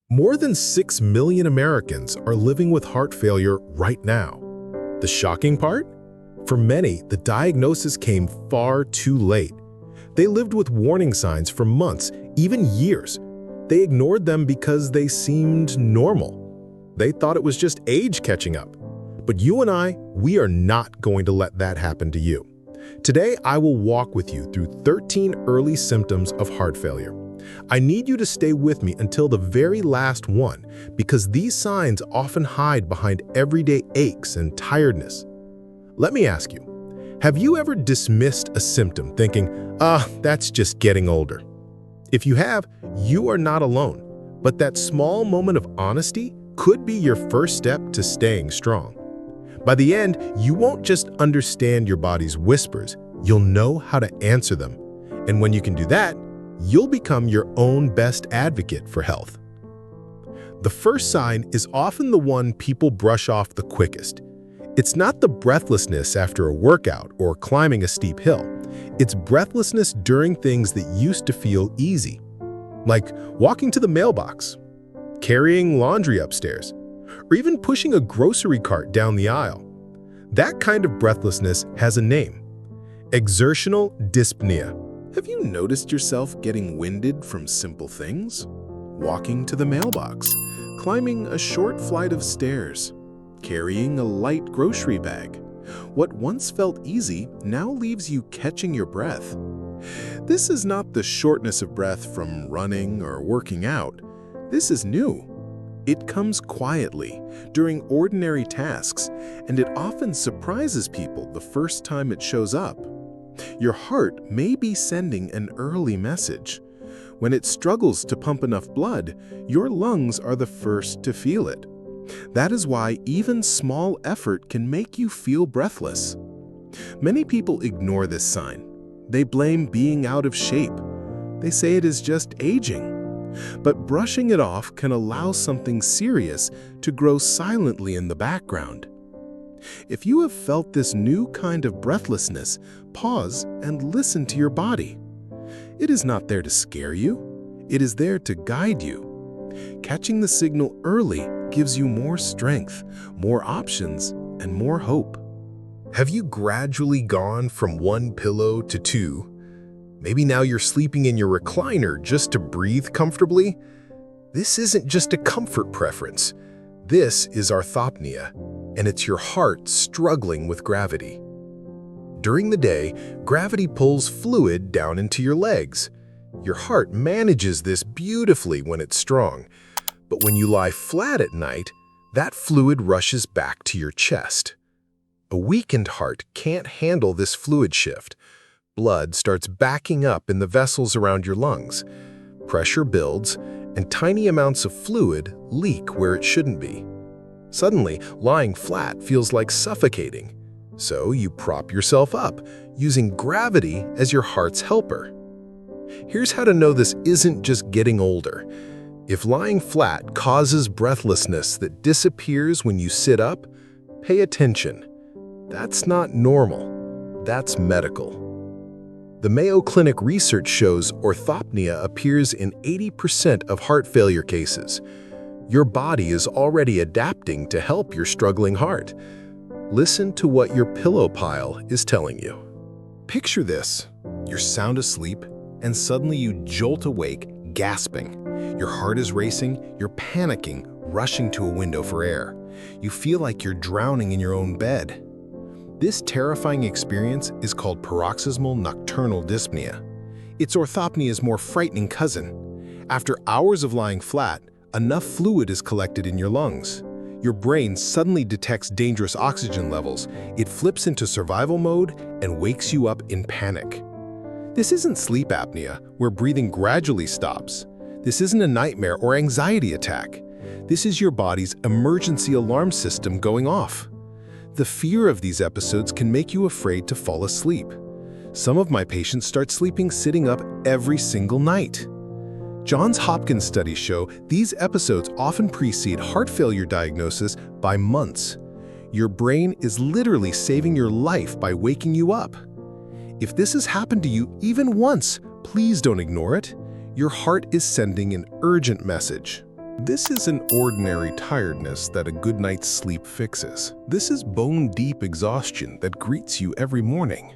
More than 6 million Americans are living with heart failure right now. The shocking part? For many, the diagnosis came far too late. They lived with warning signs for months, even years. They ignored them because they seemed normal. They thought it was just age catching up. But you and we are not going to let that happen to you. Today, I will walk with you through 13 early symptoms of heart failure. I need you to stay with me until the very last one, because these signs often hide behind everyday aches and tiredness. Let me ask you, have you ever dismissed a symptom thinking, that's just getting older? If you have, you are not alone. But that small moment of honesty could be your first step to staying strong. By the end, you won't just understand your body's whispers, you'll know how to answer them. And when you can do that, you'll become your own best advocate for health. The first sign is often the one people brush off the quickest. It's not the breathlessness after a workout or climbing a steep hill. It's breathlessness during things that used to feel easy, like walking to the mailbox, carrying laundry upstairs, or even pushing a grocery cart down the aisle. That kind of breathlessness has a name: exertional dyspnea. Have you noticed yourself getting winded from simple things? Walking to the mailbox, climbing a short flight of stairs, carrying a light grocery bag. What once felt easy now leaves you catching your breath. This is not the shortness of breath from running or working out. This is new. It comes quietly, during ordinary tasks, and it often surprises people the first time it shows up. Your heart may be sending an early message. When it struggles to pump enough blood, your lungs are the first to feel it. That is why even small effort can make you feel breathless. Many people ignore this sign. They blame being out of shape. They say it is just aging. But brushing it off can allow something serious to grow silently in the background. If you have felt this new kind of breathlessness, pause and listen to your body. It is not there to scare you. It is there to guide you. Catching the signal early gives you more strength, more options, and more hope. Have you gradually gone from one pillow to two? Maybe now you're sleeping in your recliner just to breathe comfortably? This isn't just a comfort preference. This is orthopnea, and it's your heart struggling with gravity. During the day, gravity pulls fluid down into your legs. Your heart manages this beautifully when it's strong, but when you lie flat at night, that fluid rushes back to your chest. A weakened heart can't handle this fluid shift. Blood starts backing up in the vessels around your lungs. Pressure builds, and tiny amounts of fluid leak where it shouldn't be. Suddenly, lying flat feels like suffocating. So you prop yourself up, using gravity as your heart's helper. Here's how to know this isn't just getting older. If lying flat causes breathlessness that disappears when you sit up, pay attention. That's not normal. That's medical. The Mayo Clinic research shows orthopnea appears in 80% of heart failure cases. Your body is already adapting to help your struggling heart. Listen to what your pillow pile is telling you. Picture this. You're sound asleep, and suddenly you jolt awake, gasping. Your heart is racing, you're panicking, rushing to a window for air. You feel like you're drowning in your own bed. This terrifying experience is called paroxysmal nocturnal dyspnea. It's orthopnea's more frightening cousin. After hours of lying flat, enough fluid is collected in your lungs. Your brain suddenly detects dangerous oxygen levels. It flips into survival mode and wakes you up in panic. This isn't sleep apnea, where breathing gradually stops. This isn't a nightmare or anxiety attack. This is your body's emergency alarm system going off. The fear of these episodes can make you afraid to fall asleep. Some of my patients start sleeping sitting up every single night. Johns Hopkins studies show these episodes often precede heart failure diagnosis by months. Your brain is literally saving your life by waking you up. If this has happened to you even once, please don't ignore it. Your heart is sending an urgent message. This isn't ordinary tiredness that a good night's sleep fixes. This is bone-deep exhaustion that greets you every morning.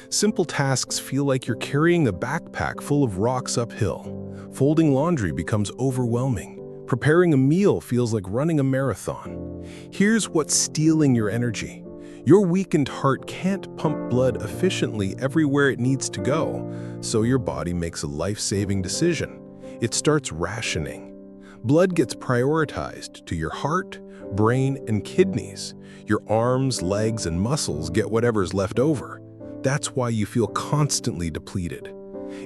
Simple tasks feel like you're carrying a backpack full of rocks uphill. Folding laundry becomes overwhelming. Preparing a meal feels like running a marathon. Here's what's stealing your energy. Your weakened heart can't pump blood efficiently everywhere it needs to go, so your body makes a life-saving decision. It starts rationing. Blood gets prioritized to your heart, brain, and kidneys. Your arms, legs, and muscles get whatever's left over. That's why you feel constantly depleted.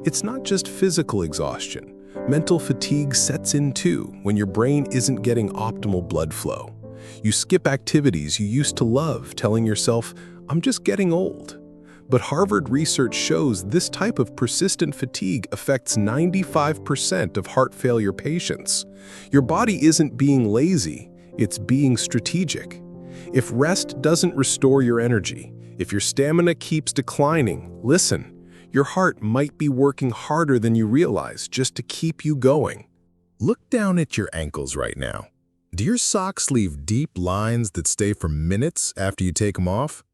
It's not just physical exhaustion. Mental fatigue sets in too when your brain isn't getting optimal blood flow. You skip activities you used to love, telling yourself, "I'm just getting old." But Harvard research shows this type of persistent fatigue affects 95% of heart failure patients. Your body isn't being lazy, it's being strategic. If rest doesn't restore your energy, if your stamina keeps declining, listen. Your heart might be working harder than you realize just to keep you going. Look down at your ankles right now. Do your socks leave deep lines that stay for minutes after you take them off?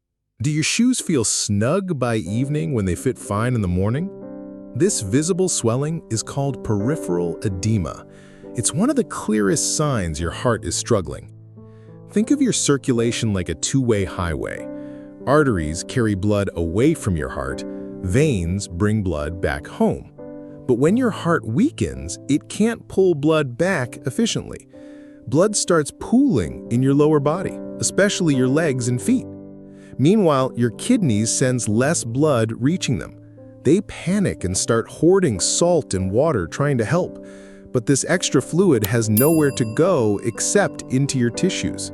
Do your shoes feel snug by evening when they fit fine in the morning? This visible swelling is called peripheral edema. It's one of the clearest signs your heart is struggling. Think of your circulation like a two-way highway. Arteries carry blood away from your heart. Veins bring blood back home. But when your heart weakens, it can't pull blood back efficiently. Blood starts pooling in your lower body, especially your legs and feet. Meanwhile, your kidneys sends less blood reaching them. They panic and start hoarding salt and water trying to help. But this extra fluid has nowhere to go except into your tissues.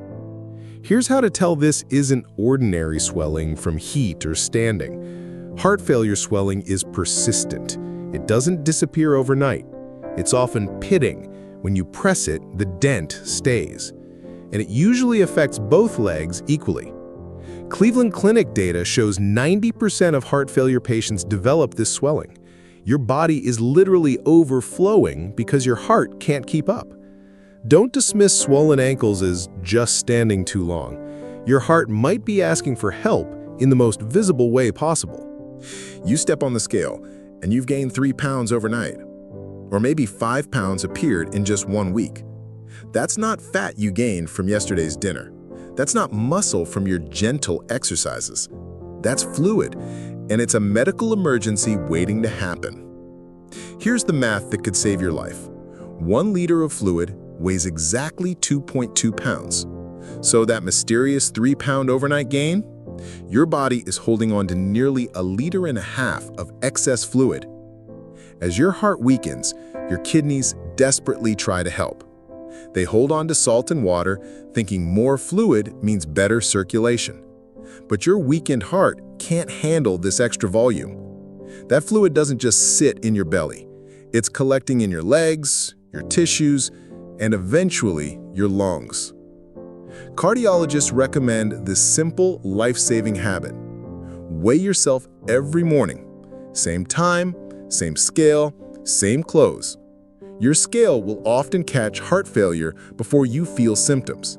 Here's how to tell this isn't ordinary swelling from heat or standing. Heart failure swelling is persistent. It doesn't disappear overnight. It's often pitting. When you press it, the dent stays. And it usually affects both legs equally. Cleveland Clinic data shows 90% of heart failure patients develop this swelling. Your body is literally overflowing because your heart can't keep up. Don't dismiss swollen ankles as just standing too long. Your heart might be asking for help in the most visible way possible. You step on the scale, and you've gained 3 pounds overnight. Or maybe 5 pounds appeared in just 1 week. That's not fat you gained from yesterday's dinner. That's not muscle from your gentle exercises. That's fluid, and it's a medical emergency waiting to happen. Here's the math that could save your life. 1 liter of fluid weighs exactly 2.2 pounds. So that mysterious 3-pound overnight gain? Your body is holding on to nearly 1.5 liters of excess fluid. As your heart weakens, your kidneys desperately try to help. They hold on to salt and water, thinking more fluid means better circulation. But your weakened heart can't handle this extra volume. That fluid doesn't just sit in your belly. It's collecting in your legs, your tissues, and eventually your lungs. Cardiologists recommend this simple, life-saving habit. Weigh yourself every morning. Same time, same scale, same clothes. Your scale will often catch heart failure before you feel symptoms.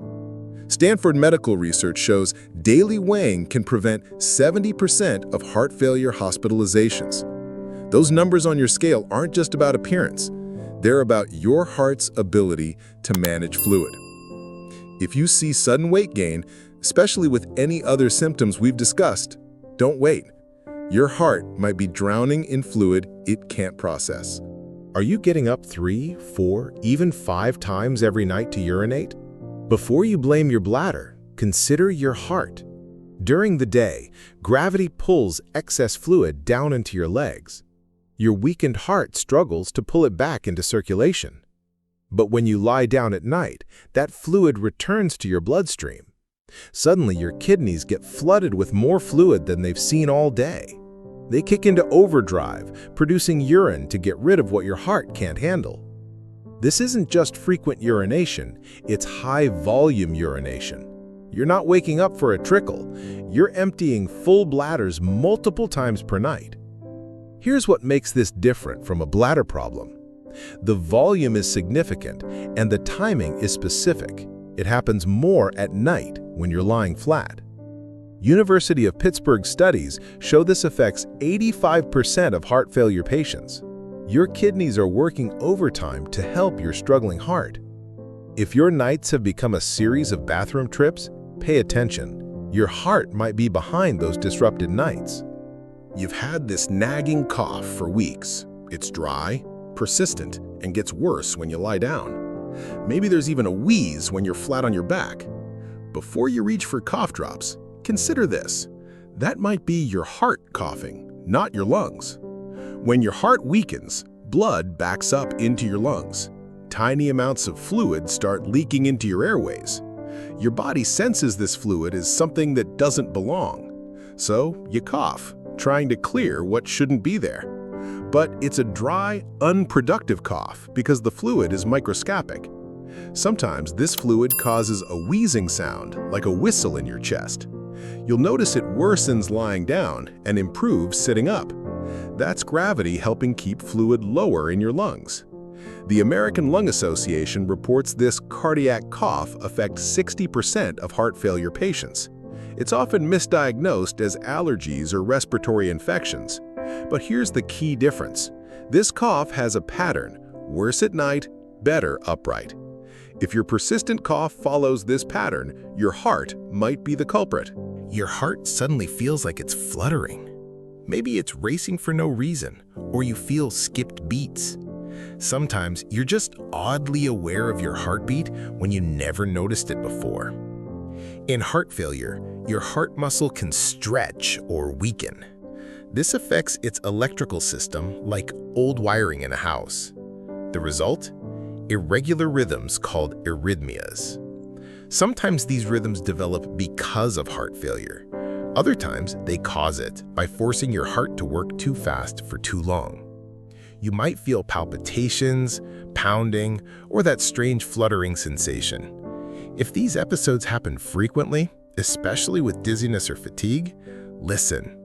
Stanford medical research shows daily weighing can prevent 70% of heart failure hospitalizations. Those numbers on your scale aren't just about appearance. They're about your heart's ability to manage fluid. If you see sudden weight gain, especially with any other symptoms we've discussed, don't wait. Your heart might be drowning in fluid it can't process. Are you getting up 3, 4, even 5 times every night to urinate? Before you blame your bladder, consider your heart. During the day, gravity pulls excess fluid down into your legs. Your weakened heart struggles to pull it back into circulation. But when you lie down at night, that fluid returns to your bloodstream. Suddenly, your kidneys get flooded with more fluid than they've seen all day. They kick into overdrive, producing urine to get rid of what your heart can't handle. This isn't just frequent urination, it's high-volume urination. You're not waking up for a trickle, you're emptying full bladders multiple times per night. Here's what makes this different from a bladder problem. The volume is significant, and the timing is specific. It happens more at night when you're lying flat. University of Pittsburgh studies show this affects 85% of heart failure patients. Your kidneys are working overtime to help your struggling heart. If your nights have become a series of bathroom trips, pay attention. Your heart might be behind those disrupted nights. You've had this nagging cough for weeks. It's dry, persistent, and gets worse when you lie down. Maybe there's even a wheeze when you're flat on your back. Before you reach for cough drops, consider this. That might be your heart coughing, not your lungs. When your heart weakens, blood backs up into your lungs. Tiny amounts of fluid start leaking into your airways. Your body senses this fluid as something that doesn't belong. So you cough, trying to clear what shouldn't be there. But it's a dry, unproductive cough because the fluid is microscopic. Sometimes this fluid causes a wheezing sound, like a whistle in your chest. You'll notice it worsens lying down and improves sitting up. That's gravity helping keep fluid lower in your lungs. The American Lung Association reports this cardiac cough affects 60% of heart failure patients. It's often misdiagnosed as allergies or respiratory infections. But here's the key difference. This cough has a pattern: worse at night, better upright. If your persistent cough follows this pattern, your heart might be the culprit. Your heart suddenly feels like it's fluttering. Maybe it's racing for no reason, or you feel skipped beats. Sometimes you're just oddly aware of your heartbeat when you never noticed it before. In heart failure, your heart muscle can stretch or weaken. This affects its electrical system like old wiring in a house. The result? Irregular rhythms called arrhythmias. Sometimes these rhythms develop because of heart failure. Other times, they cause it by forcing your heart to work too fast for too long. You might feel palpitations, pounding, or that strange fluttering sensation. If these episodes happen frequently, especially with dizziness or fatigue, listen.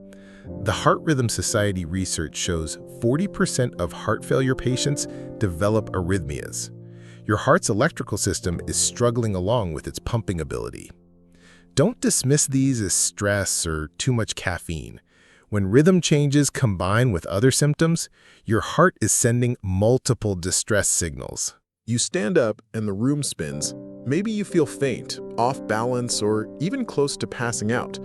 The Heart Rhythm Society research shows 40% of heart failure patients develop arrhythmias. Your heart's electrical system is struggling along with its pumping ability. Don't dismiss these as stress or too much caffeine. When rhythm changes combine with other symptoms, your heart is sending multiple distress signals. You stand up and the room spins. Maybe you feel faint, off balance, or even close to passing out.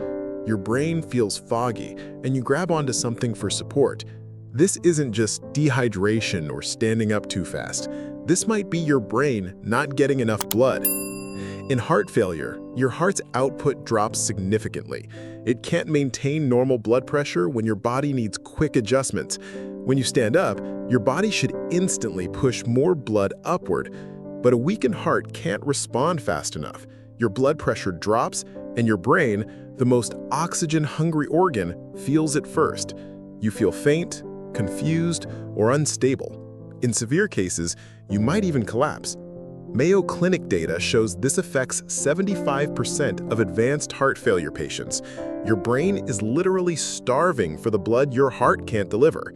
Your brain feels foggy, and you grab onto something for support. This isn't just dehydration or standing up too fast. This might be your brain not getting enough blood. In heart failure, your heart's output drops significantly. It can't maintain normal blood pressure when your body needs quick adjustments. When you stand up, your body should instantly push more blood upward, but a weakened heart can't respond fast enough. Your blood pressure drops, and your brain, the most oxygen-hungry organ, feels it first. You feel faint, confused, or unstable. In severe cases, you might even collapse. Mayo Clinic data shows this affects 75% of advanced heart failure patients. Your brain is literally starving for the blood your heart can't deliver.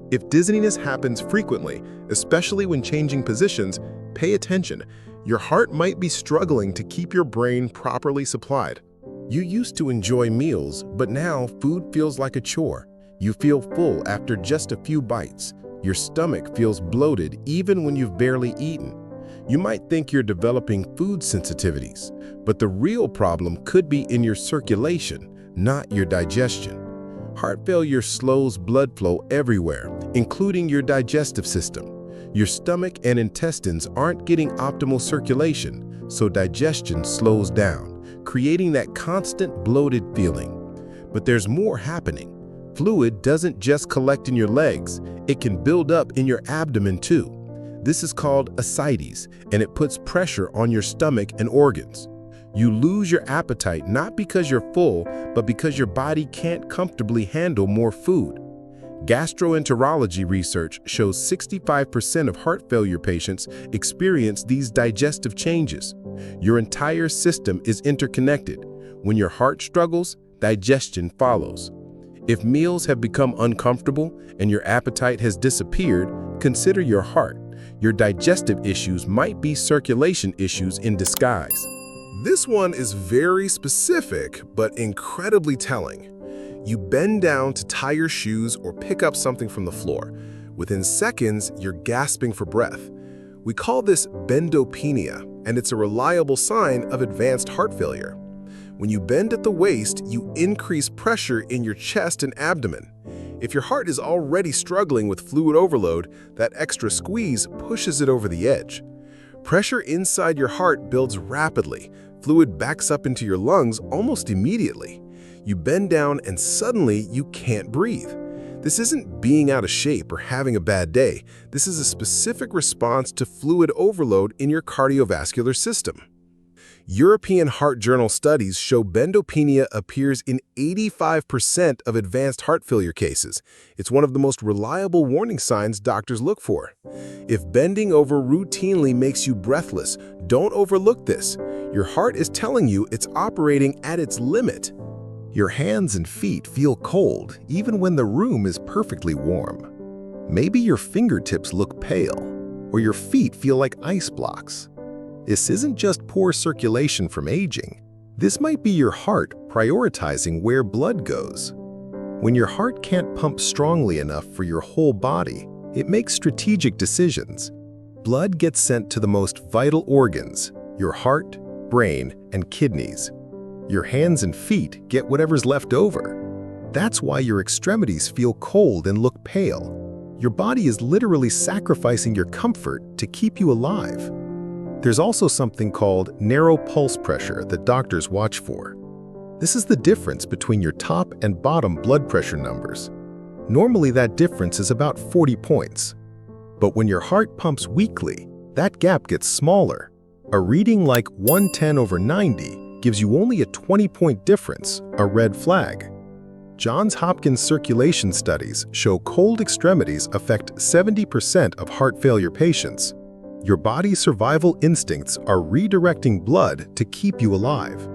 If dizziness happens frequently, especially when changing positions, pay attention. Your heart might be struggling to keep your brain properly supplied. You used to enjoy meals, but now food feels like a chore. You feel full after just a few bites. Your stomach feels bloated even when you've barely eaten. You might think you're developing food sensitivities, but the real problem could be in your circulation, not your digestion. Heart failure slows blood flow everywhere, including your digestive system. Your stomach and intestines aren't getting optimal circulation, so digestion slows down, creating that constant bloated feeling. But there's more happening. Fluid doesn't just collect in your legs, it can build up in your abdomen too. This is called ascites, and it puts pressure on your stomach and organs. You lose your appetite not because you're full, but because your body can't comfortably handle more food. Gastroenterology research shows 65% of heart failure patients experience these digestive changes. Your entire system is interconnected. When your heart struggles, digestion follows. If meals have become uncomfortable and your appetite has disappeared, consider your heart. Your digestive issues might be circulation issues in disguise. This one is very specific, but incredibly telling. You bend down to tie your shoes or pick up something from the floor. Within seconds, you're gasping for breath. We call this bendopenia, and it's a reliable sign of advanced heart failure. When you bend at the waist, you increase pressure in your chest and abdomen. If your heart is already struggling with fluid overload, that extra squeeze pushes it over the edge. Pressure inside your heart builds rapidly. Fluid backs up into your lungs almost immediately. You bend down and suddenly you can't breathe. This isn't being out of shape or having a bad day. This is a specific response to fluid overload in your cardiovascular system. European Heart Journal studies show bendopenia appears in 85% of advanced heart failure cases. It's one of the most reliable warning signs doctors look for. If bending over routinely makes you breathless, don't overlook this. Your heart is telling you it's operating at its limit. Your hands and feet feel cold even when the room is perfectly warm. Maybe your fingertips look pale, or your feet feel like ice blocks. This isn't just poor circulation from aging. This might be your heart prioritizing where blood goes. When your heart can't pump strongly enough for your whole body, it makes strategic decisions. Blood gets sent to the most vital organs, your heart, brain, and kidneys. Your hands and feet get whatever's left over. That's why your extremities feel cold and look pale. Your body is literally sacrificing your comfort to keep you alive. There's also something called narrow pulse pressure that doctors watch for. This is the difference between your top and bottom blood pressure numbers. Normally that difference is about 40 points. But when your heart pumps weakly, that gap gets smaller. A reading like 110/90 gives you only a 20-point difference, a red flag. Johns Hopkins circulation studies show cold extremities affect 70% of heart failure patients. Your body's survival instincts are redirecting blood to keep you alive.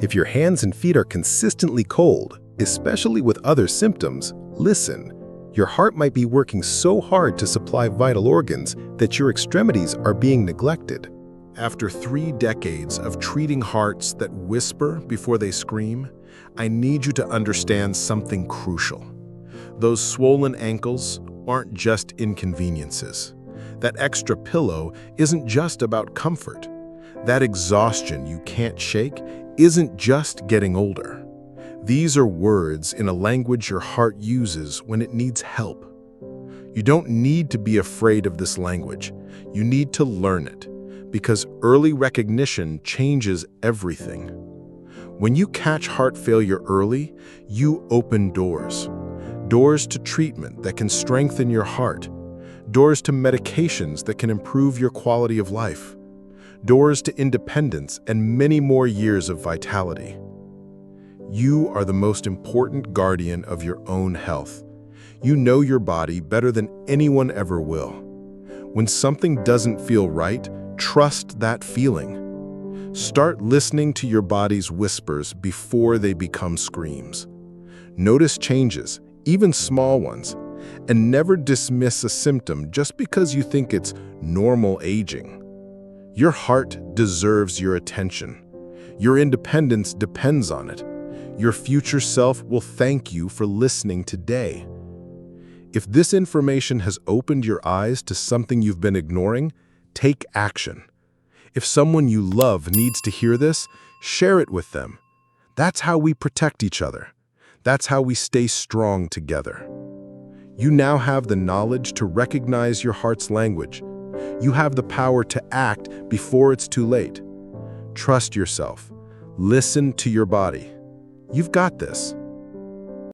If your hands and feet are consistently cold, especially with other symptoms, listen. Your heart might be working so hard to supply vital organs that your extremities are being neglected. After 3 decades of treating hearts that whisper before they scream, I need you to understand something crucial. Those swollen ankles aren't just inconveniences. That extra pillow isn't just about comfort. That exhaustion you can't shake isn't just getting older. These are words in a language your heart uses when it needs help. You don't need to be afraid of this language. You need to learn it, because early recognition changes everything. When you catch heart failure early, you open doors. Doors to treatment that can strengthen your heart. Doors to medications that can improve your quality of life. Doors to independence and many more years of vitality. You are the most important guardian of your own health. You know your body better than anyone ever will. When something doesn't feel right, trust that feeling. Start listening to your body's whispers before they become screams. Notice changes, even small ones, and never dismiss a symptom just because you think it's normal aging. Your heart deserves your attention. Your independence depends on it. Your future self will thank you for listening today. If this information has opened your eyes to something you've been ignoring, take action. If someone you love needs to hear this, share it with them. That's how we protect each other. That's how we stay strong together. You now have the knowledge to recognize your heart's language. You have the power to act before it's too late. Trust yourself. Listen to your body. You've got this.